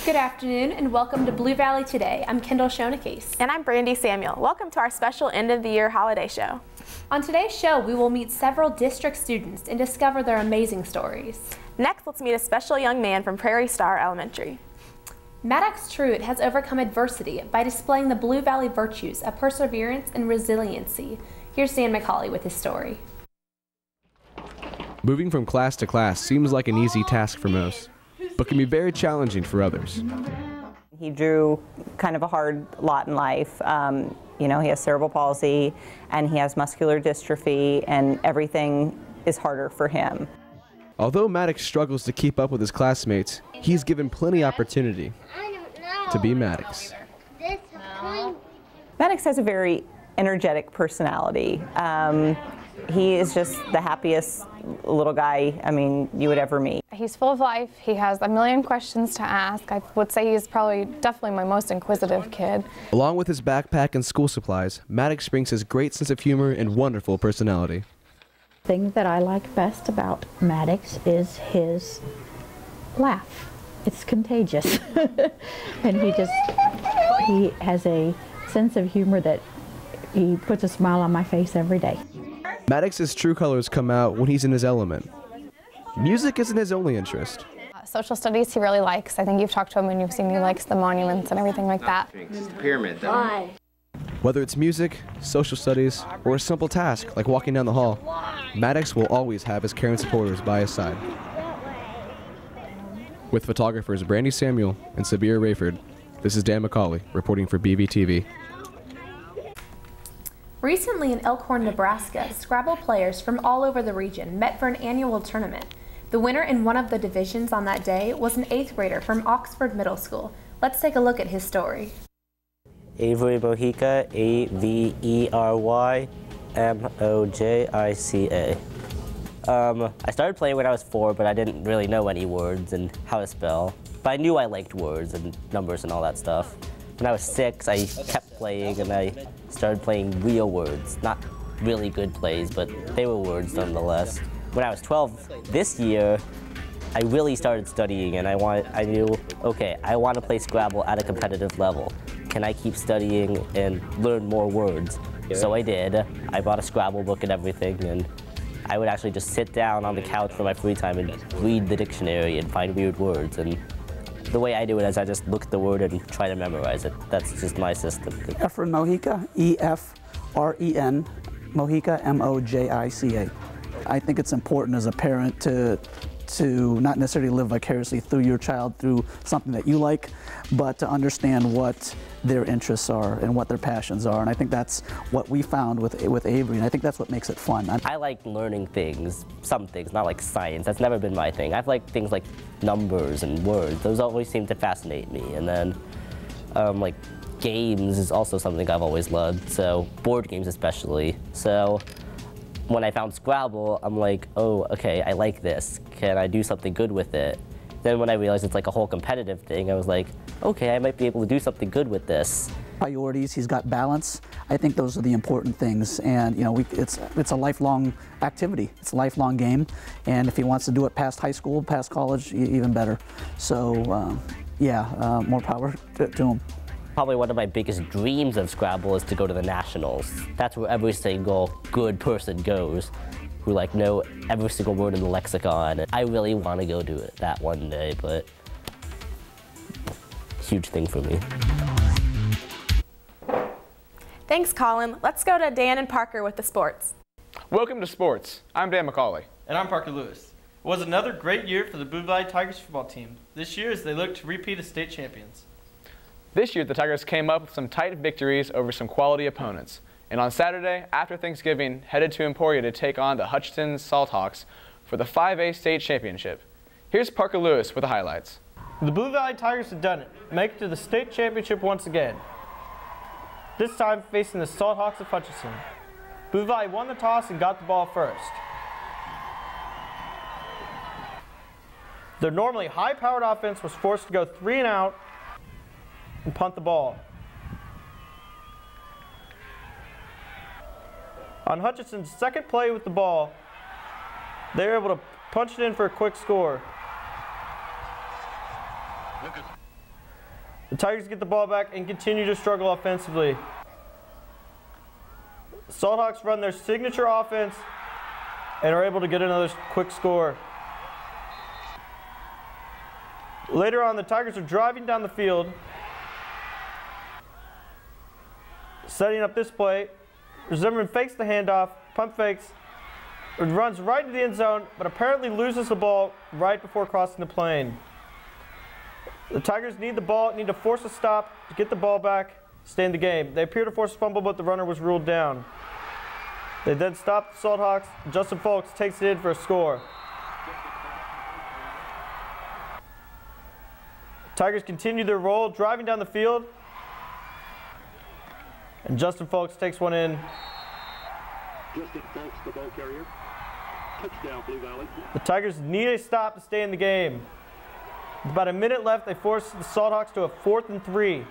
Good afternoon and welcome to Blue Valley Today. I'm Kendall Shonacase. And I'm Brandy Samuel. Welcome to our special end of the year holiday show. On today's show, we will meet several district students and discover their amazing stories. Next, let's meet a special young man from Prairie Star Elementary. Maddox Truitt has overcome adversity by displaying the Blue Valley virtues of perseverance and resiliency. Here's Dan McCauley with his story. Moving from class to class seems like an easy task for most, but can be very challenging for others. He drew kind of a hard lot in life. You know, he has cerebral palsy and he has muscular dystrophy, and everything is harder for him. Although Maddox struggles to keep up with his classmates, he's given plenty opportunity to be Maddox. Maddox has a very energetic personality. He is just the happiest little guy, you would ever meet. He's full of life. He has a million questions to ask. I would say he's definitely my most inquisitive kid. Along with his backpack and school supplies, Maddox brings his great sense of humor and wonderful personality. The thing that I like best about Maddox is his laugh. It's contagious. And he has a sense of humor that he puts a smile on my face every day. Maddox's true colors come out when he's in his element. Music isn't his only interest. Social studies he really likes. I think you've talked to him and you've seen he likes the monuments and everything like that. It's the pyramid, though. Whether it's music, social studies, or a simple task like walking down the hall, Maddox will always have his caring supporters by his side. With photographers Brandy Samuel and Sabir Rayford, this is Dan McCauley reporting for BVTV. Recently in Elkhorn, Nebraska, Scrabble players from all over the region met for an annual tournament. The winner in one of the divisions on that day was an 8th grader from Oxford Middle School. Let's take a look at his story. Avery Mojica, A-V-E-R-Y-M-O-J-I-C-A. I started playing when I was 4, but I didn't really know any words and how to spell. But I knew I liked words and numbers and all that stuff. When I was 6, I kept playing and I started playing real words. Not really good plays, but they were words nonetheless. When I was 12 this year, I really started studying and I knew, okay, I want to play Scrabble at a competitive level. Can I keep studying and learn more words? So I did. I bought a Scrabble book and everything, and I would actually just sit down on the couch for my free time and read the dictionary and find weird words. And the way I do it is I just look at the word and try to memorize it. That's just my system. Efren Mojica, E-F-R-E-N, Mojica, M-O-J-I-C-A. I think it's important as a parent to not necessarily live vicariously through your child through something that you like, but to understand what their interests are and what their passions are. And I think that's what we found with Avery, and I think that's what makes it fun. I like learning things, some things, not like science. That's never been my thing. I've liked things like numbers and words. Those always seem to fascinate me. And then like games is also something I've always loved, so board games especially. So when I found Scrabble, I'm like, oh, okay, I like this. Can I do something good with it? Then when I realized it's like a whole competitive thing, I was like, okay, I might be able to do something good with this. Priorities, he's got balance. I think those are the important things, and you know, it's a lifelong activity. It's a lifelong game, and if he wants to do it past high school, past college, even better. So, more power to him. Probably one of my biggest dreams of Scrabble is to go to the Nationals. That's where every single good person goes, who like know every single word in the lexicon. I really want to go do it that one day, but huge thing for me. Thanks, Colin. Let's go to Dan and Parker with the sports. Welcome to sports. I'm Dan McCauley. And I'm Parker Lewis. It was another great year for the Blue Valley Tigers football team this year as they look to repeat as state champions. This year, the Tigers came up with some tight victories over some quality opponents. And on Saturday, after Thanksgiving, headed to Emporia to take on the Hutchinson Salthawks for the 5A state championship. Here's Parker Lewis with the highlights. The Blue Valley Tigers have done it, make it to the state championship once again. This time facing the Salthawks of Hutchinson. Blue Valley won the toss and got the ball first. Their normally high-powered offense was forced to go 3 and out and punt the ball. On Hutchinson's second play with the ball, they were able to punch it in for a quick score. The Tigers get the ball back and continue to struggle offensively. The Salthawks run their signature offense and are able to get another quick score. Later on, the Tigers are driving down the field, setting up this play. Zimmerman fakes the handoff, pump fakes, runs right into the end zone, but apparently loses the ball right before crossing the plane. The Tigers need the ball, need to force a stop to get the ball back, stay in the game. They appear to force a fumble, but the runner was ruled down. They then stop the Salthawks. Justin Folks takes it in for a score. Tigers continue their roll, driving down the field. And Justin Folks takes one in. Justin Folks, the ball carrier. Touchdown, Blue Valley. The Tigers need a stop to stay in the game. With about a minute left, they force the Salthawks to a 4th and 3.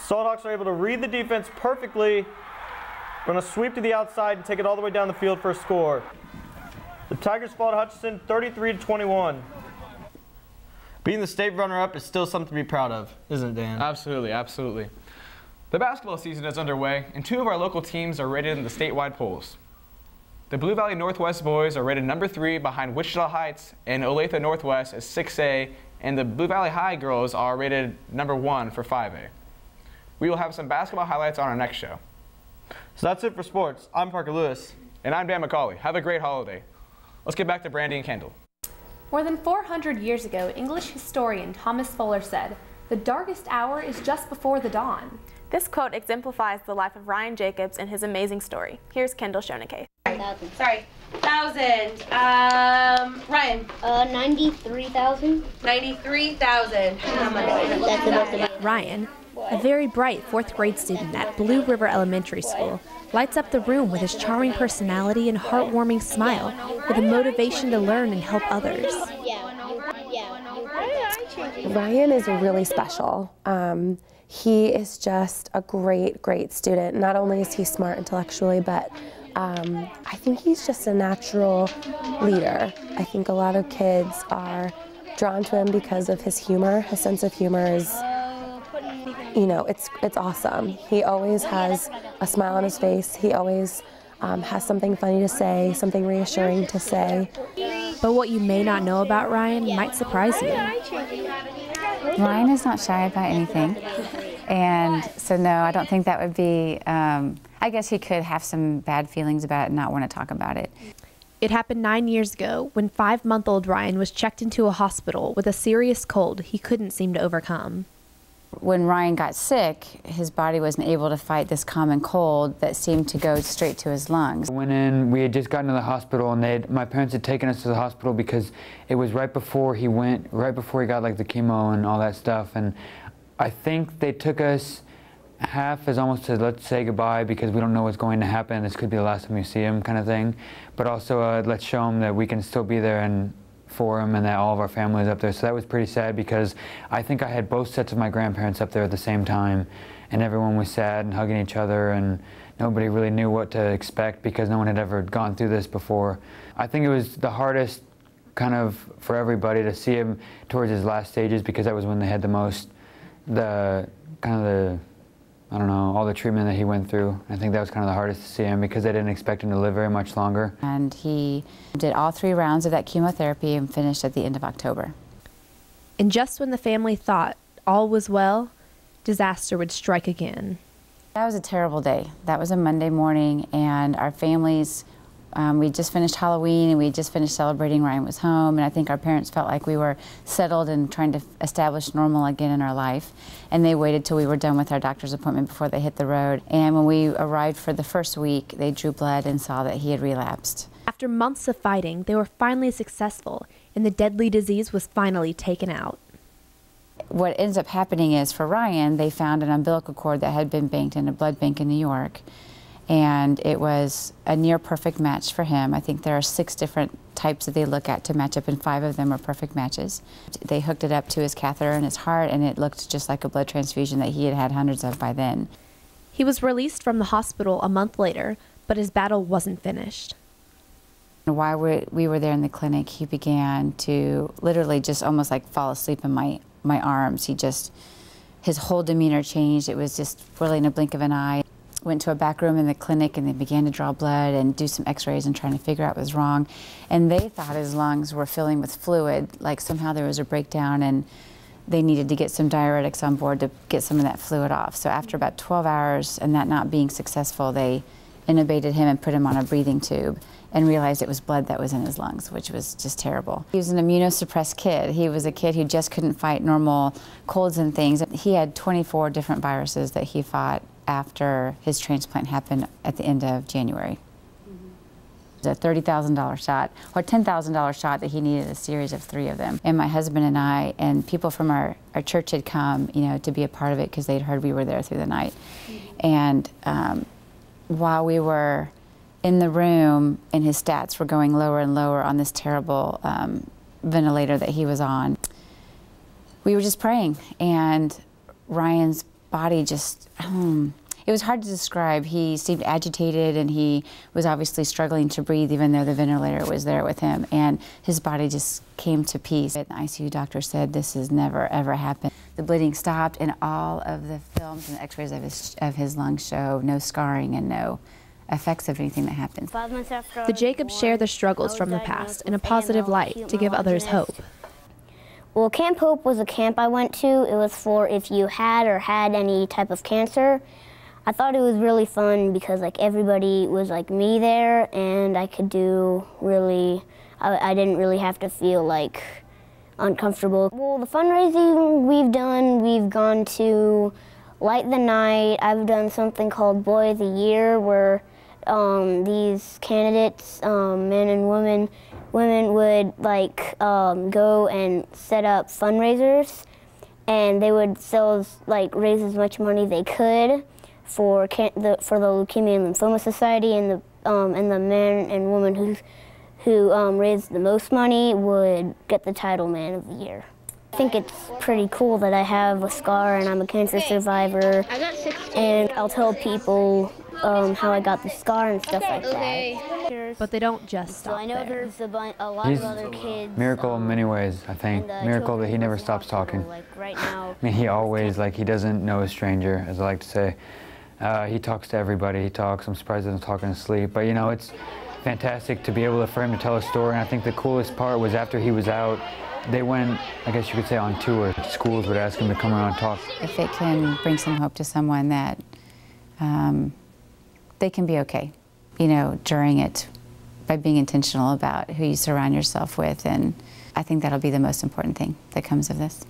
Salthawks are able to read the defense perfectly, run a sweep to the outside and take it all the way down the field for a score. The Tigers fall to Hutchinson 33-21. Being the state runner-up is still something to be proud of, isn't it, Dan? Absolutely, absolutely. The basketball season is underway, and 2 of our local teams are rated in the statewide polls. The Blue Valley Northwest boys are rated number 3 behind Wichita Heights, and Olathe Northwest is 6A, and the Blue Valley High girls are rated number 1 for 5A. We will have some basketball highlights on our next show. So that's it for sports. I'm Parker Lewis. And I'm Dan McCauley. Have a great holiday. Let's get back to Brandy and Kendall. More than 400 years ago, English historian Thomas Fuller said, "The darkest hour is just before the dawn." This quote exemplifies the life of Ryan Jacobs and his amazing story. Here's Kendall Schoeneke. Sorry, 1,000. Ryan. 93,000. 93,000. That's about to be. Ryan, a very bright 4th grade student at Blue River Elementary School, lights up the room with his charming personality and heartwarming smile, with a motivation to learn and help others. Ryan is really special. He is just a great, great student. Not only is he smart intellectually, but I think he's just a natural leader. I think a lot of kids are drawn to him because of his humor. His sense of humor is, you know, it's awesome. He always has a smile on his face. He always has something funny to say, something reassuring to say. But what you may not know about Ryan might surprise you. Ryan is not shy about anything. And so no, I don't think that would be, I guess he could have some bad feelings about it and not want to talk about it. It happened 9 years ago when 5-month-old Ryan was checked into a hospital with a serious cold he couldn't seem to overcome. When Ryan got sick, his body wasn't able to fight this common cold that seemed to go straight to his lungs. Went in, we had just gotten to the hospital, and my parents had taken us to the hospital because it was right before he got like the chemo and all that stuff. And I think they took us half as almost to let's say goodbye because we don't know what's going to happen. This could be the last time you see him kind of thing. But also let's show him that we can still be there and for him and that all of our family is up there. So that was pretty sad because I think I had both sets of my grandparents up there at the same time and everyone was sad and hugging each other and nobody really knew what to expect because no one had ever gone through this before. I think it was the hardest kind of for everybody to see him towards his last stages because that was when they had the most, I don't know, all the treatment that he went through. I think that was kind of the hardest to see him because they didn't expect him to live very much longer. And he did all 3 rounds of that chemotherapy and finished at the end of October. And just when the family thought all was well, disaster would strike again. That was a terrible day. That was a Monday morning and our families, we just finished Halloween and we just finished celebrating Ryan was home, and I think our parents felt like we were settled and trying to establish normal again in our life, and they waited till we were done with our doctor's appointment before they hit the road. And when we arrived for the first week, they drew blood and saw that he had relapsed. After months of fighting, they were finally successful, and the deadly disease was finally taken out. What ends up happening is for Ryan, they found an umbilical cord that had been banked in a blood bank in New York. And it was a near perfect match for him. I think there are 6 different types that they look at to match up, and 5 of them are perfect matches. They hooked it up to his catheter in his heart, and it looked just like a blood transfusion that he had had hundreds of by then. He was released from the hospital a month later, but his battle wasn't finished. While we were there in the clinic, he began to literally just almost like fall asleep in my arms. His whole demeanor changed. It was just really in a blink of an eye. Went to a back room in the clinic and they began to draw blood and do some x-rays and trying to figure out what was wrong. And they thought his lungs were filling with fluid, like somehow there was a breakdown and they needed to get some diuretics on board to get some of that fluid off. So after about 12 hours and that not being successful, they intubated him and put him on a breathing tube and realized it was blood that was in his lungs, which was just terrible. He was an immunosuppressed kid. He was a kid who just couldn't fight normal colds and things. He had 24 different viruses that he fought after his transplant happened at the end of January. It was a $30,000 shot, or $10,000 shot that he needed a series of 3 of them. And my husband and I, and people from our church had come, to be a part of it because they'd heard we were there through the night. And while we were in the room and his stats were going lower and lower on this terrible ventilator that he was on, we were just praying. And Ryan's body just, it was hard to describe. He seemed agitated and he was obviously struggling to breathe even though the ventilator was there with him. And his body just came to peace. The ICU doctor said this has never ever happened. The bleeding stopped and all of the films and x-rays of his lungs show no scarring and no effects of anything that happened. The Jacobs share their struggles from the past in a positive light to give others hope. Well, Camp Hope was a camp I went to. It was for if you had or had any type of cancer. I thought it was really fun because like everybody was like me there and I could do really, I didn't really have to feel like uncomfortable. Well, the fundraising we've gone to Light the Night. I've done something called Boy of the Year where these candidates, men and women would like go and set up fundraisers and they would raise as much money they could for the Leukemia and Lymphoma Society, and the men and women who raised the most money would get the title Man of the Year. I think it's pretty cool that I have a scar and I'm a cancer survivor, and I'll tell people how I got the scar and stuff like that. But they don't just stop I know there. there's a lot of other kids. Miracle in many ways, I think. Miracle that he never stops talking. Right now, I mean, he always, he doesn't know a stranger, as I like to say. He talks to everybody. He talks. I'm surprised he doesn't talk in his sleep. But, it's fantastic to be able for him to tell a story. And I think the coolest part was after he was out, they went, I guess you could say, on tour. Schools would ask him to come around and talk. If it can bring some hope to someone that they can be okay, during it, by being intentional about who you surround yourself with. And I think that'll be the most important thing that comes of this.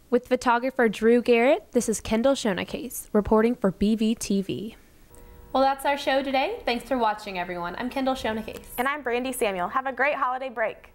With photographer Drew Garrett, this is Kendall Shonacase reporting for BVTV. Well, that's our show today. Thanks for watching, everyone. I'm Kendall Shonacase. And I'm Brandy Samuel. Have a great holiday break.